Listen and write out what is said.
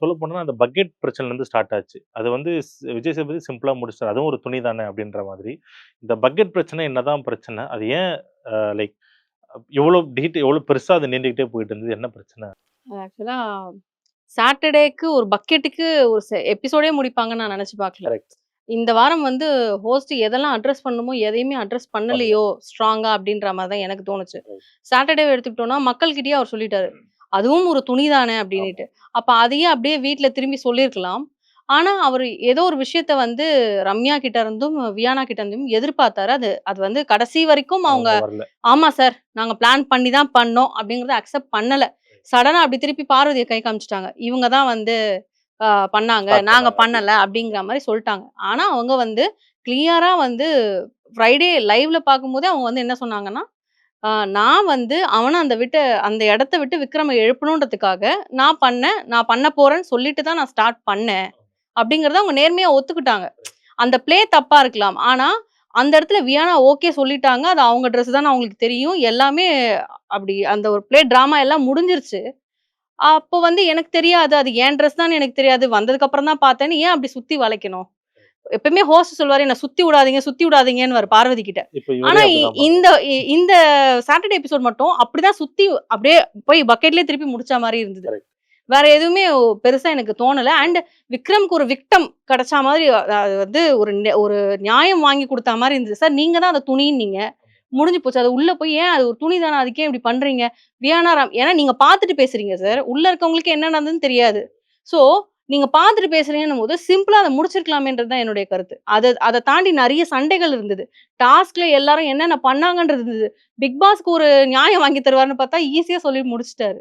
சொல்லப் போனா அந்த பக்கெட் பிரச்சனைலருந்து ஸ்டார்ட் ஆச்சு. அது வந்து விஜய் சேதுபதி சிம்பிளா முடிச்சுட்டாரு. அதுவும் ஒரு துணி தானே அப்படின்ற மாதிரி. இந்த பக்கெட் பிரச்சனை என்னதான் பிரச்சனை? அது ஏன் லைக் எவ்வளோ பெருசா அது நீண்டுகிட்டே போயிட்டு இருந்தது? என்ன பிரச்சனை? ஆக்சுவலா சாட்டர்டேக்கு ஒரு பக்கெட்டுக்கு ஒரு எபிசோடே முடிப்பாங்கன்னு நான் நெனச்சு பார்க்கல. கரெக்ட். இந்த வாரம் வந்து ஹோஸ்ட் எதெல்லாம் அட்ரஸ் பண்ணணுமோ, எதையுமே அட்ரஸ் பண்ணல. பண்ணலையோ ஸ்ட்ராங்கா அப்படின்ற மாரி தான் எனக்கு தோணுச்சு. ரைட். சாட்டர்டேவ எடுத்துக்கிட்டோம்னா, மக்கள்கிட்டயே அவர் சொல்லிட்டாரு. அதுவும் ஒரு துணி தானே ஆமா. அப்படின்னுட்டு. அப்ப அதையே அப்படியே வீட்ல திரும்பி சொல்லியிருக்கலாம். ஆனா, அவரு ஏதோ ஒரு விஷயத்த வந்து ரம்யா கிட்ட இருந்தும், வியானா கிட்ட இருந்தும் எதிர்பார்த்தாரு. அது அது வந்து கடைசி வரைக்கும் அவங்க, அவங்க வரல. "ஆமா சார், நாங்க பிளான் பண்ணி தான் பண்ணோம்." அப்படிங்கிறத அக்செப்ட் பண்ணல. சடனா அப்படி திருப்பி பார்வதிய கை காமிச்சுட்டாங்க. இவங்க தான் வந்து பண்ணாங்க. ஸ்டார்ட் நாங்க பண்ணாங்க அப்படின்னு. பண்ணல அப்படிங்கிற மாரி சொல்ட்டாங்க. ஆனா, அவங்க வந்து கிளியரா வந்து ஃப்ரைடே லைவ்ல பார்க்கும்போதே அவங்க வந்து என்ன சொன்னாங்கன்னா, "அ நான் வந்து அவன அந்த இடத்த விட்டு விக்ரம எழுப்பணுன்றதுக்காக நான் பண்ணேன். நான் பண்ண போறேன்னு சொல்லிட்டு தான் நான் ஸ்டார்ட் பண்ணேன்." அப்படிங்கிறத அவங்க நேர்மையா ஒத்துக்கிட்டாங்க. அந்த ப்ளே தப்பா இருக்கலாம். ஆனா, அந்த இடத்துல வியானா ஓகே சொல்லிட்டாங்க. அது அவங்க ட்ரெஸ் தான்னு அவங்களுக்கு தெரியும். எல்லாமே அப்படி அந்த ஒரு ப்ளே ட்ராமா எல்லாம் முடிஞ்சிருச்சு. அப்போ வந்து எனக்கு தெரியாது. அது என் ட்ரெஸ் தான்னு எனக்கு தெரியாது. வந்ததுக்கு அப்புறம் தான் பார்த்தேன்னு ஏன் அப்படி சுத்தி வளைக்கணும்? எப்பவுமே ஹோஸ்ட் சொல்லுவாரு, என்ன சுத்தி விடாதீங்க, சுத்தி விடாதீங்கன்னுவாரு பார்வதி கிட்ட. இப்ப இவரே ஆனா அப்படிதான் பண்றாரு. இந்த சாட்டர்டே எபிசோட் மட்டும் அப்படிதான் சுத்தி அப்படியே போய் பக்கெட்லயே திருப்பி முடிச்ச மாரி இருந்தது. கரெக்ட். வேற எதுவுமே பெருசா எனக்கு தோணல. அண்ட் விக்ரம்க்கு ஒரு விக்டம் கிடைச்சா மாதிரி அது வந்து ஒரு நியாயம் வாங்கி குடுத்தா மாரி இருந்தது. சார் நீங்க தான் அந்த துணின்னீங்க. முடிஞ்சு போச்சு. அது உள்ள போய் ஏன் அது ஒரு துணி தானே அதுக்கு ஏன் இப்படி பண்றீங்க? வியானா ராம் ஏன்னா நீங்க பார்த்துட்டு பேசுறீங்க சார். உள்ள இருக்கவங்களுக்கு என்ன நடந்ததுன்னு தெரியாது. ஸோ நீங்க பார்த்துட்டு பேசுறீங்கன்னும்போது, சிம்பிளா அத முடிச்சிருக்கலாமேன்றது தான் என்னுடைய கருத்து. அத தாண்டி நெறைய சண்டைகள் இருந்தது. டாஸ்க்ல எல்லாரும் என்னென்ன பண்ணாங்கன்றது இருந்தது. பிக் பாஸ்க்கு ஒரு நியாயம் வாங்கி தருவாருன்னு பார்த்தா, ஈஸியா சொல்லி முடிச்சுட்டாரு.